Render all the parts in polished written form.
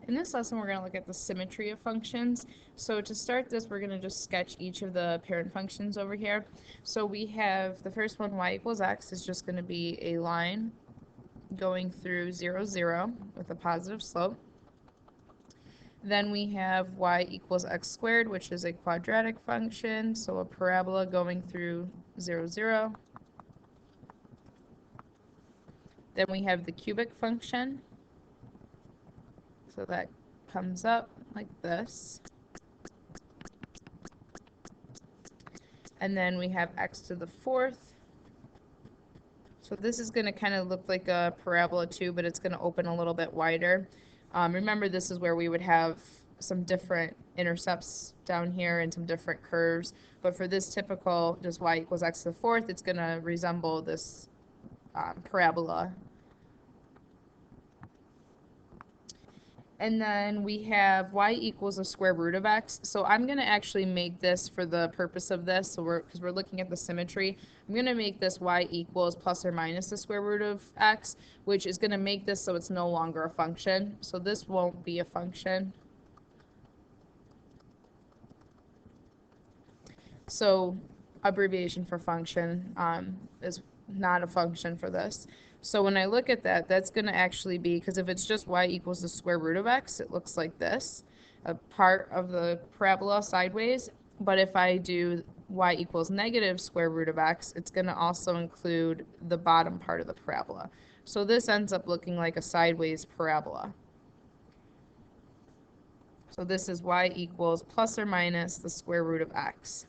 In this lesson, we're going to look at the symmetry of functions. So to start this, we're going to just sketch each of the parent functions over here. So we have the first one, y equals x, is just going to be a line going through 0, 0 with a positive slope. Then we have y equals x squared, which is a quadratic function, so a parabola going through 0, 0. Then we have the cubic function. So that comes up like this. And then we have x to the fourth. So this is going to kind of look like a parabola too, but it's going to open a little bit wider. Remember, this is where we would have some different intercepts down here and some different curves. But for this typical, just y equals x to the fourth, it's going to resemble this parabola. And then we have y equals the square root of x. So I'm going to actually make this for the purpose of this, so because we're looking at the symmetry, I'm going to make this y equals plus or minus the square root of x, which is going to make this so it's no longer a function. So this won't be a function. So abbreviation for function is not a function for this. So when I look at that, that's going to actually be, because if it's just y equals the square root of x, it looks like this, a part of the parabola sideways. But if I do y equals negative square root of x, it's going to also include the bottom part of the parabola. So this ends up looking like a sideways parabola. So this is y equals plus or minus the square root of x.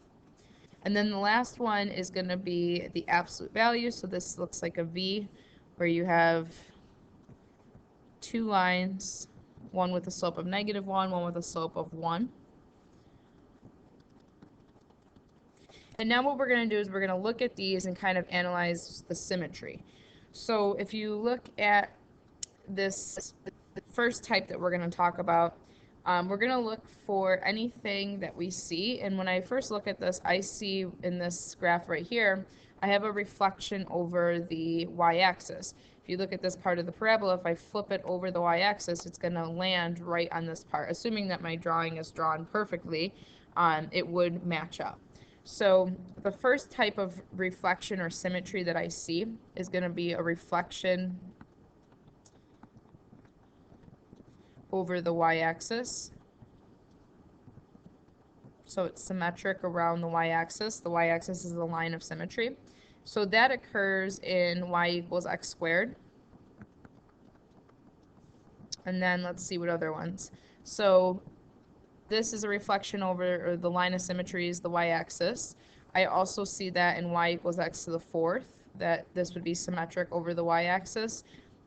And then the last one is going to be the absolute value. So this looks like a V, where you have two lines, one with a slope of -1, one with a slope of 1. And now what we're going to do is we're going to look at these and kind of analyze the symmetry. So if you look at this first type that we're going to talk about, we're going to look for anything that we see. And when I first look at this, I see in this graph right here, I have a reflection over the y-axis. If you look at this part of the parabola, if I flip it over the y-axis, it's going to land right on this part. Assuming that my drawing is drawn perfectly, it would match up. So the first type of reflection or symmetry that I see is going to be a reflection over the y-axis. So it's symmetric around the y-axis. The y-axis is the line of symmetry. So that occurs in y equals x squared. And then let's see what other ones. So this is a reflection over, or the line of symmetry is the y-axis. I also see that in y equals x to the fourth, that this would be symmetric over the y-axis.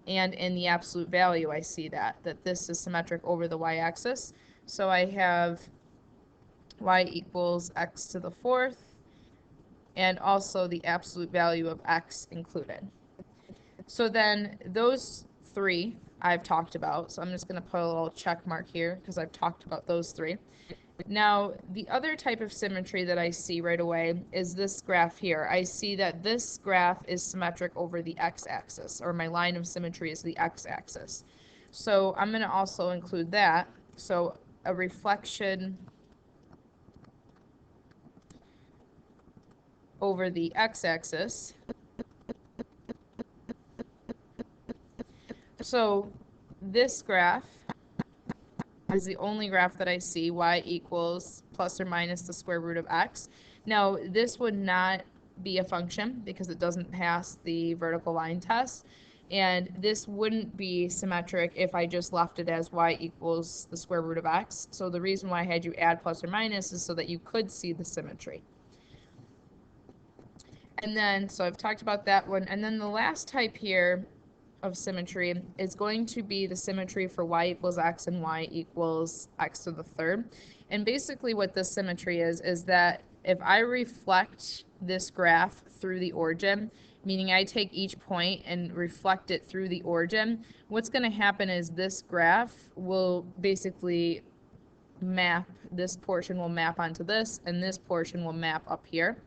And in the absolute value, I see that this is symmetric over the y-axis. So I have y equals x to the fourth, and also the absolute value of x included. So then those three I've talked about. So I'm just going to put a little check mark here because I've talked about those three. Now, the other type of symmetry that I see right away is this graph here. I see that this graph is symmetric over the x-axis, or my line of symmetry is the x-axis. So I'm going to also include that. So a reflection over the x-axis. So this graph is the only graph that I see, y equals plus or minus the square root of x. Now, this would not be a function because it doesn't pass the vertical line test. And this wouldn't be symmetric if I just left it as y equals the square root of x. So the reason why I had you add plus or minus is so that you could see the symmetry. And then, so I've talked about that one. And then the last type here of symmetry is going to be the symmetry for y equals x and y equals x to the third. And basically what this symmetry is that if I reflect this graph through the origin, meaning I take each point and reflect it through the origin, what's going to happen is this graph will basically map, this portion will map onto this, and this portion will map up here.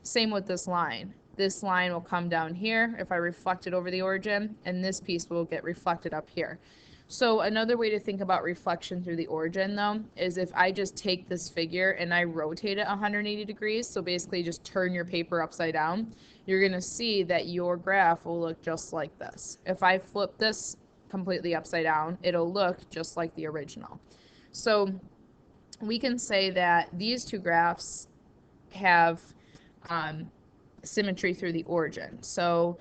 Same with this line. This line will come down here if I reflect it over the origin, and this piece will get reflected up here. So another way to think about reflection through the origin, though, is if I just take this figure and I rotate it 180 degrees, so basically just turn your paper upside down, you're going to see that your graph will look just like this. If I flip this completely upside down, it'll look just like the original. So we can say that these two graphs have symmetry through the origin. So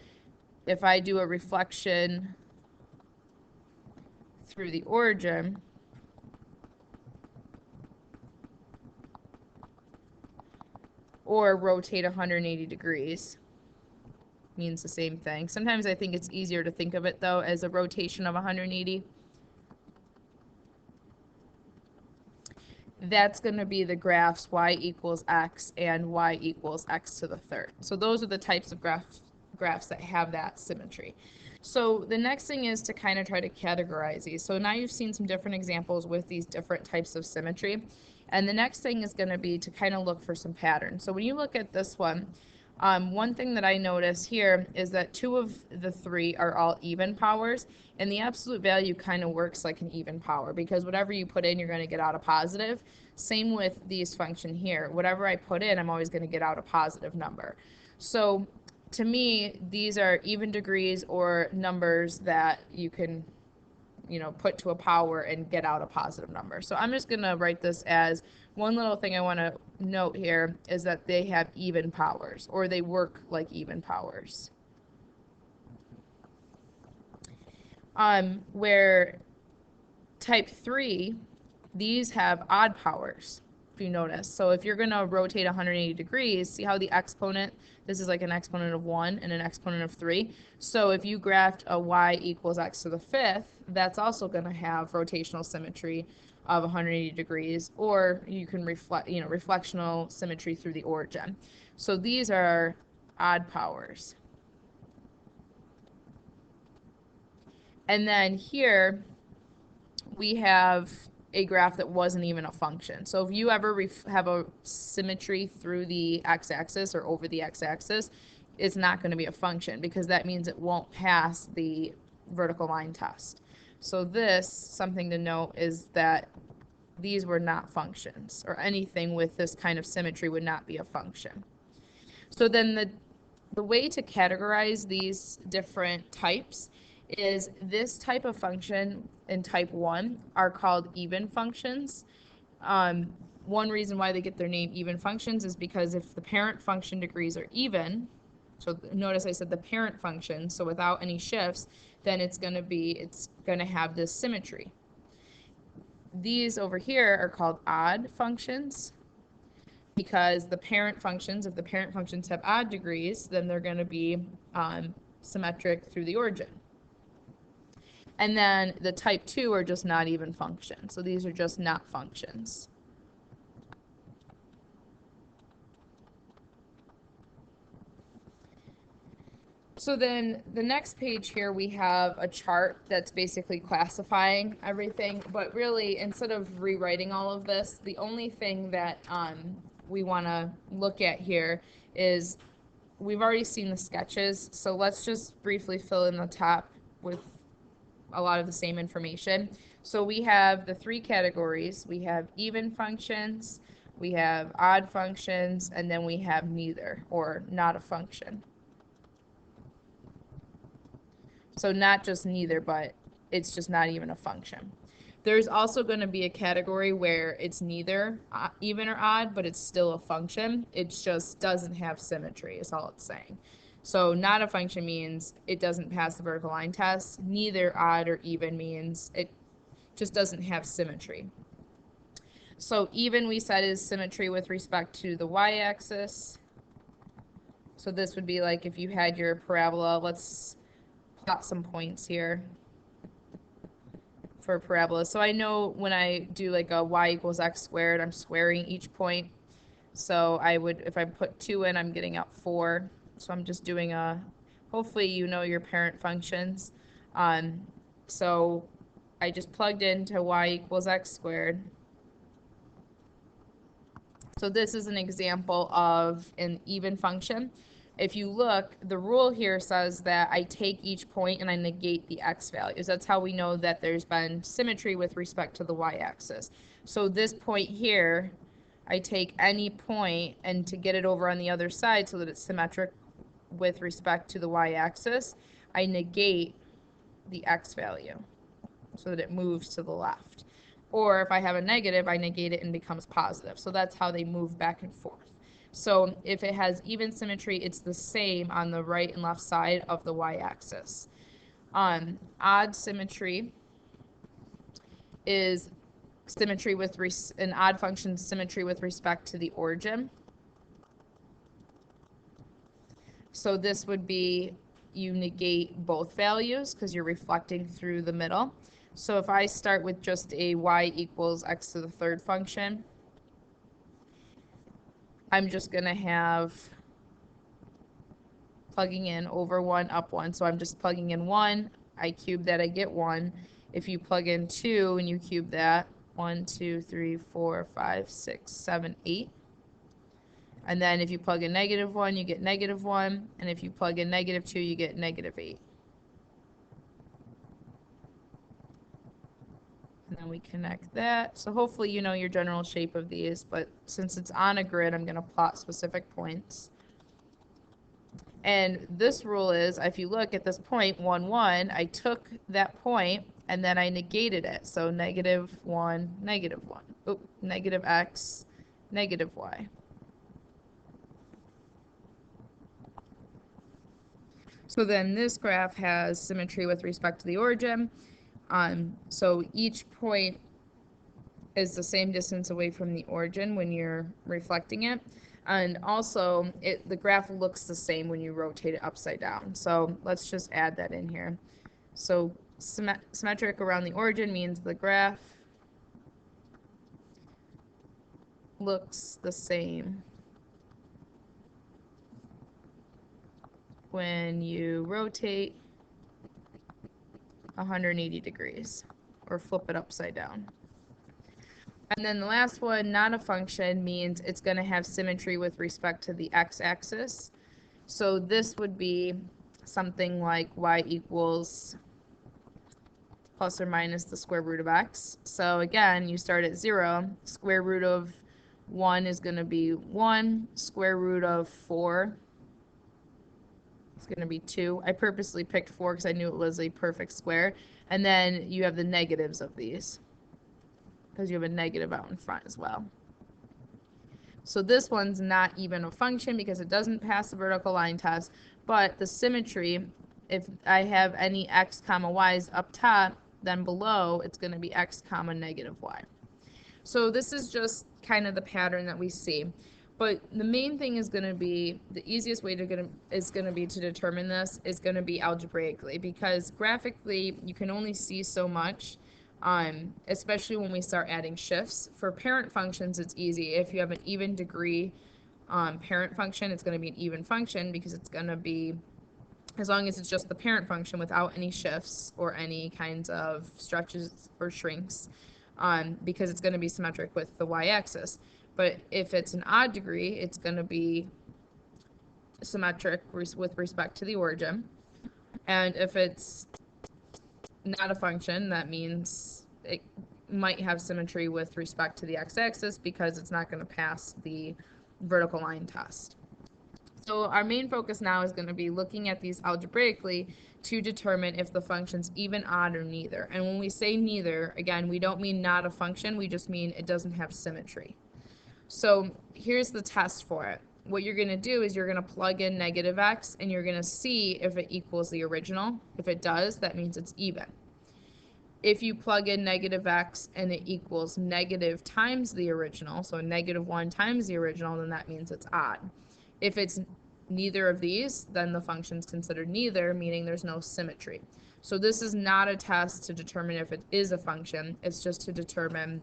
if I do a reflection through the origin, or rotate 180 degrees, means the same thing. Sometimes I think it's easier to think of it, though, as a rotation of 180. That's going to be the graphs y equals x and y equals x to the third. So those are the types of graphs that have that symmetry. So the next thing is to kind of try to categorize these. So now you've seen some different examples with these different types of symmetry. And the next thing is going to be to kind of look for some patterns. So when you look at this one thing that I notice here is that 2 of the 3 are all even powers, and the absolute value kind of works like an even power because whatever you put in, you're going to get out a positive. Same with these function here. Whatever I put in, I'm always going to get out a positive number. So to me, these are even degrees or numbers that you can put to a power and get out a positive number. So I'm just going to write this as one little thing I want to note here is that they have even powers, or they work like even powers. Where type 3, these have odd powers, if you notice. So if you're going to rotate 180 degrees, see how the exponent, this is like an exponent of 1 and an exponent of 3. So if you graphed a y equals x to the 5th, that's also going to have rotational symmetry of 180 degrees, or you can reflectional symmetry through the origin. So these are odd powers. And then here we have a graph that wasn't even a function. So if you ever have a symmetry through the x-axis or over the x-axis, it's not going to be a function because that means it won't pass the vertical line test. So this, something to note, is that these were not functions, or anything with this kind of symmetry would not be a function. So then the way to categorize these different types is this type of function in type 1 are called even functions. One reason why they get their name even functions is because if the parent function degrees are even, so notice I said the parent function, so without any shifts, then it's going to have this symmetry. These over here are called odd functions because the parent functions, if the parent functions have odd degrees, then they're going to be symmetric through the origin. And then the type 2 are just not even functions. So these are just not functions. So then the next page here, we have a chart that's basically classifying everything. But really, instead of rewriting all of this, the only thing that we want to look at here is we've already seen the sketches. So let's just briefly fill in the top with a lot of the same information. So we have the 3 categories. We have even functions, we have odd functions, and then we have neither, or not a function. So not just neither, but it's just not even a function. There's also going to be a category where it's neither even or odd, but it's still a function. It just doesn't have symmetry, is all it's saying. So not a function means it doesn't pass the vertical line test. Neither odd or even means it just doesn't have symmetry. So even we said is symmetry with respect to the y-axis. So this would be like if you had your parabola. Let's plot some points here for a parabola. So I know when I do like a y equals x squared, I'm squaring each point. So I would, if I put 2 in, I'm getting out 4. So I'm just doing hopefully you know your parent functions. So I just plugged into y equals x squared. So this is an example of an even function if you look, the rule here says that I take each point and I negate the x values. That's how we know that there's been symmetry with respect to the y-axis. So this point here, I take any point, and to get it over on the other side so that it's symmetric with respect to the y-axis, I negate the x value so that it moves to the left. Or if I have a negative, I negate it and becomes positive. So that's how they move back and forth. So if it has even symmetry, it's the same on the right and left side of the y-axis. Odd symmetry is symmetry with an odd function symmetry with respect to the origin. So this would be you negate both values because you're reflecting through the middle. So if I start with just a y equals x to the third function, I'm just going to have plugging in over 1, up 1. So I'm just plugging in 1. I cube that, I get 1. If you plug in 2 and you cube that, 1, 2, 3, 4, 5, 6, 7, 8. And then if you plug in negative 1, you get negative 1. And if you plug in negative 2, you get negative 8. And then we connect that. So hopefully you know your general shape of these, but since it's on a grid, I'm going to plot specific points. And this rule is, if you look at this point, 1, 1, I took that point and then I negated it. So negative 1, negative 1. Oh, negative x, negative y. So then this graph has symmetry with respect to the origin. So each point is the same distance away from the origin when you're reflecting it. And also, the graph looks the same when you rotate it upside down. So let's just add that in here. So symmetric around the origin means the graph looks the same when you rotate 180 degrees or flip it upside down. And then the last one, not a function, means it's going to have symmetry with respect to the x-axis. So this would be something like y equals plus or minus the square root of x. So again, you start at 0. Square root of 1 is going to be 1. Square root of 4 is going to be 2. I purposely picked 4 because I knew it was a perfect square. And then you have the negatives of these, because you have a negative out in front as well. So this one's not even a function because it doesn't pass the vertical line test, but the symmetry, if I have any x comma y's up top, then below it's going to be x comma negative y. So this is just kind of the pattern that we see. But the main thing is going to be, the easiest way to determine this is going to be algebraically, because graphically you can only see so much. Especially when we start adding shifts. For parent functions, it's easy. If you have an even degree parent function, it's going to be an even function because it's going to be, as long as it's just the parent function without any shifts or any kinds of stretches or shrinks, because it's going to be symmetric with the y-axis. But if it's an odd degree, it's going to be symmetric with respect to the origin. And if it's not a function, that means it might have symmetry with respect to the x-axis because it's not going to pass the vertical line test. So our main focus now is going to be looking at these algebraically to determine if the function's even, odd, or neither. And when we say neither, again, we don't mean not a function, we just mean it doesn't have symmetry. So here's the test for it. What you're going to do is you're going to plug in negative x and you're going to see if it equals the original. If it does, that means it's even. If you plug in negative x and it equals negative times the original, so negative 1 times the original, then that means it's odd. If it's neither of these, then the function's considered neither, meaning there's no symmetry. So this is not a test to determine if it is a function. It's just to determine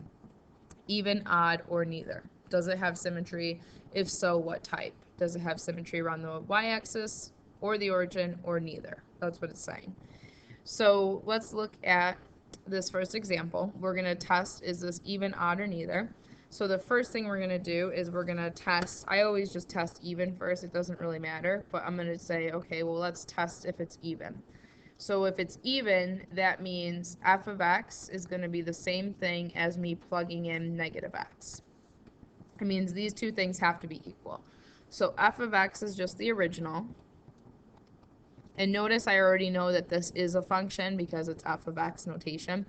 even, odd, or neither. Does it have symmetry? If so, what type? Does it have symmetry around the y-axis or the origin, or neither? That's what it's saying. So let's look at this first example. We're going to test, is this even, odd, or neither? So the first thing we're going to do is we're going to test. I always just test even first. It doesn't really matter. But I'm going to say, okay, well, let's test if it's even. So if it's even, that means f of x is going to be the same thing as me plugging in negative x. It means these two things have to be equal. So f of x is just the original. And notice I already know that this is a function because it's f of x notation.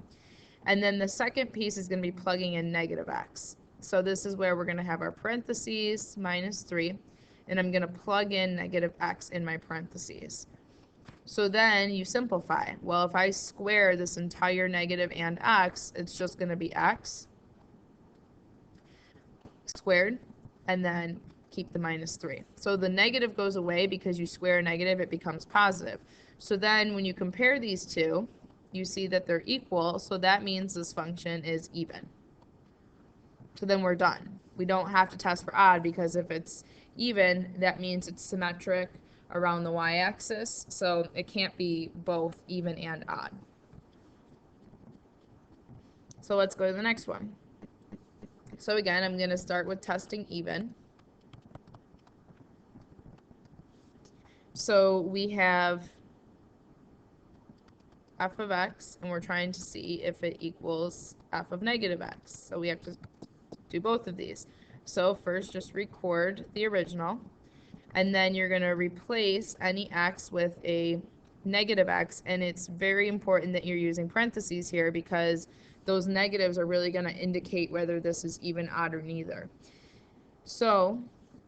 And then the second piece is going to be plugging in negative x. So this is where we're going to have our parentheses minus 3. And I'm going to plug in negative x in my parentheses. So then you simplify. Well, if I square this entire negative and x, it's just going to be x squared, and then keep the minus 3. So the negative goes away because you square a negative, it becomes positive. So then when you compare these two, you see that they're equal, so that means this function is even. So then we're done. We don't have to test for odd because if it's even, that means it's symmetric around the y-axis, so it can't be both even and odd. So let's go to the next one. So again, I'm going to start with testing even. So we have f of x, and we're trying to see if it equals f of negative x. So we have to do both of these. So first, just record the original, and then you're going to replace any x with a negative x, and it's very important that you're using parentheses here because those negatives are really going to indicate whether this is even, odd, or neither. So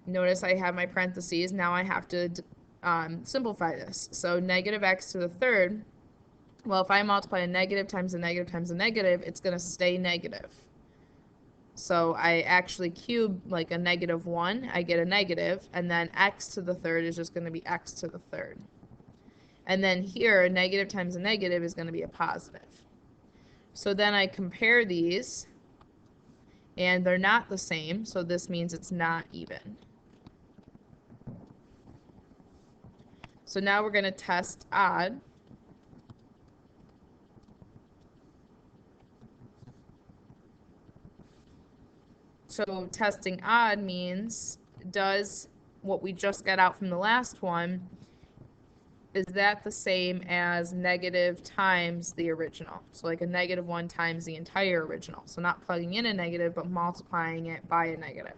notice I have my parentheses. Now I have to simplify this. So negative x to the third, well, if I multiply a negative times a negative times a negative, it's going to stay negative. So I actually cube like a negative 1, I get a negative, and then x to the third is just going to be x to the third. And then here, a negative times a negative is going to be a positive. So then I compare these, and they're not the same, so this means it's not even. So now we're going to test odd. So testing odd means, does what we just got out from the last one, is that the same as negative times the original? So like a negative 1 times the entire original. So not plugging in a negative, but multiplying it by a negative.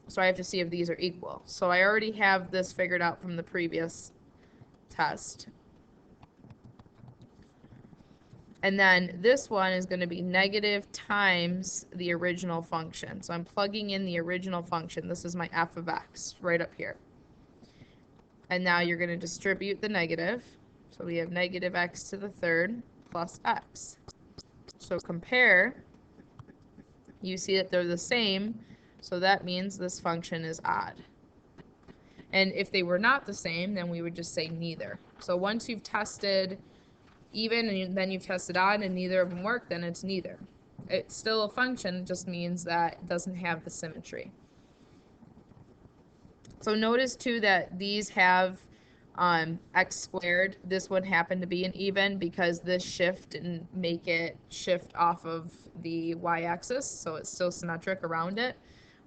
So I have to see if these are equal. So I already have this figured out from the previous test. And then this one is going to be negative times the original function. So I'm plugging in the original function. This is my f of x right up here. And now you're going to distribute the negative. So we have negative x to the third plus x. So compare. You see that they're the same. So that means this function is odd. And if they were not the same, then we would just say neither. So once you've tested even and then you've tested odd and neither of them work, then it's neither. It's still a function, it just means that it doesn't have the symmetry. So notice too that these have x squared. This would happen to be an even because this shift didn't make it shift off of the y-axis, so it's still symmetric around it,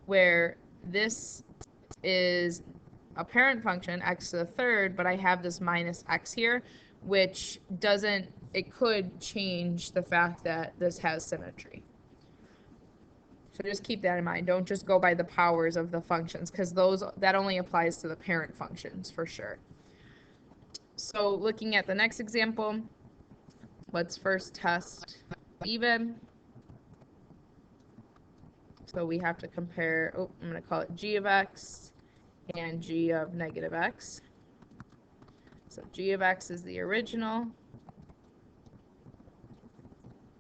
where this is a parent function, x to the third, but I have this minus x here, which doesn't, it could change the fact that this has symmetry. So just keep that in mind. Don't just go by the powers of the functions, because that only applies to the parent functions for sure. So looking at the next example, let's first test even. So we have to compare, I'm going to call it g of x and g of negative x. So g of x is the original.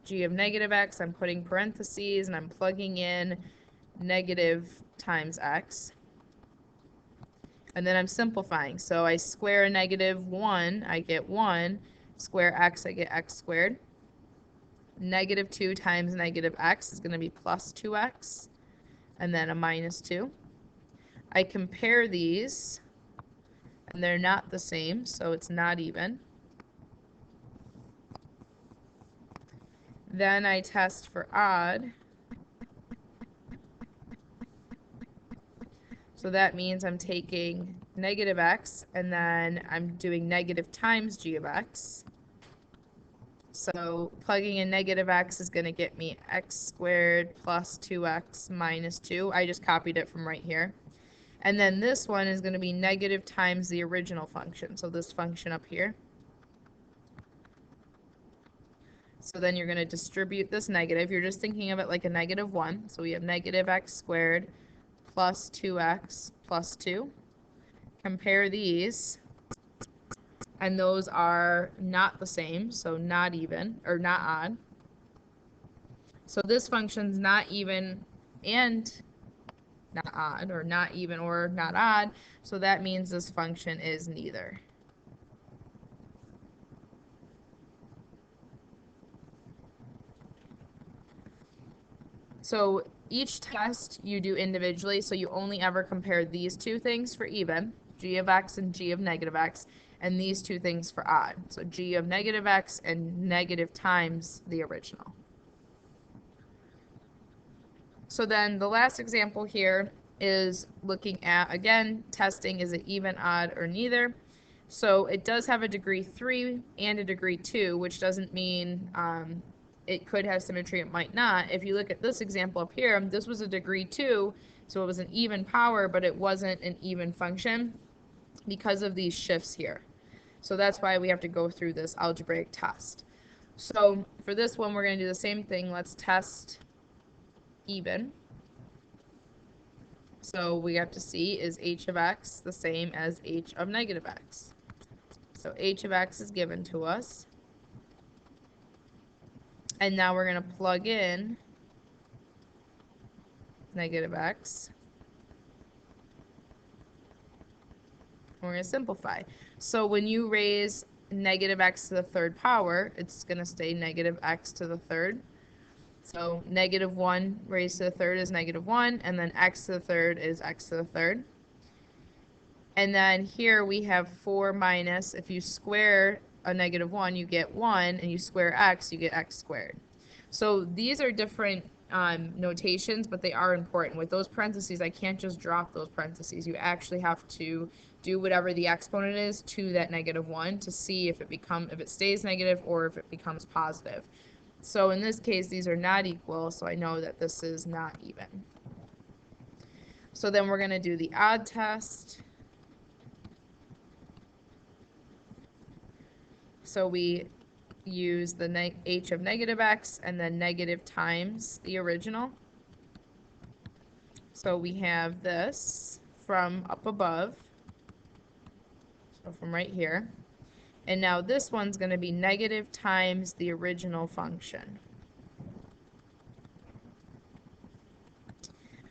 G of negative x, I'm putting parentheses and I'm plugging in negative times x. And then I'm simplifying. So I square a negative 1, I get 1. Square x, I get x squared. Negative 2 times negative x is going to be plus 2x. And then a minus 2. I compare these, and they're not the same, so it's not even. Then I test for odd. So that means I'm taking negative x, and then I'm doing negative times g of x. So plugging in negative x is going to get me x squared plus 2x minus 2. I just copied it from right here. And then this one is going to be negative times the original function, so this function up here. So then you're going to distribute this negative. You're just thinking of it like a negative 1. So we have negative x squared plus 2x plus 2. Compare these, and those are not the same, so not even, or not odd. So this function's not even and not odd, or not even or not odd, so that means this function is neither. So each test you do individually, so you only ever compare these two things for even, g of x and g of negative x, and these two things for odd, so g of negative x and negative times the original. So then the last example here is looking at, again, testing, is it even, odd, or neither? So it does have a degree 3 and a degree 2, which doesn't mean it could have symmetry, it might not. If you look at this example up here, this was a degree 2, so it was an even power, but it wasn't an even function because of these shifts here. So that's why we have to go through this algebraic test. So for this one, we're going to do the same thing. Let's test even. So we have to see, is h of x the same as h of negative x? So h of x is given to us. And now we're going to plug in negative x. We're going to simplify. So when you raise negative x to the third power, it's going to stay negative x to the third. So negative 1 raised to the third is negative 1, and then x to the third is x to the third. And then here we have 4 minus, if you square a negative 1, you get 1, and you square x, you get x squared. So these are different notations, but they are important. With those parentheses, I can't just drop those parentheses. You actually have to do whatever the exponent is to that negative 1 to see if it stays negative or if it becomes positive. So in this case, these are not equal, so I know that this is not even. So then we're going to do the odd test. So we use the h of negative x and then negative times the original. So we have this from up above, so from right here. And now this one's going to be negative times the original function.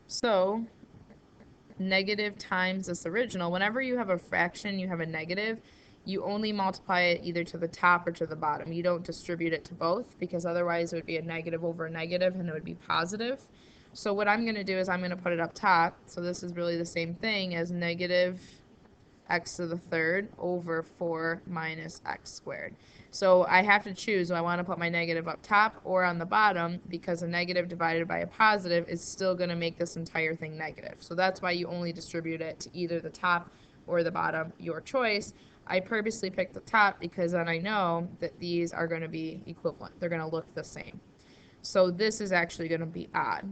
So negative times this original, whenever you have a fraction, you have a negative, you only multiply it either to the top or to the bottom. You don't distribute it to both, because otherwise it would be a negative over a negative and it would be positive. So what I'm going to do is I'm going to put it up top. So this is really the same thing as negative x to the third over 4 minus x squared. So I have to choose, do I want to put my negative up top or on the bottom, because a negative divided by a positive is still going to make this entire thing negative. So that's why you only distribute it to either the top or the bottom, your choice. I purposely picked the top because then I know that these are going to be equivalent. They're going to look the same. So this is actually going to be odd.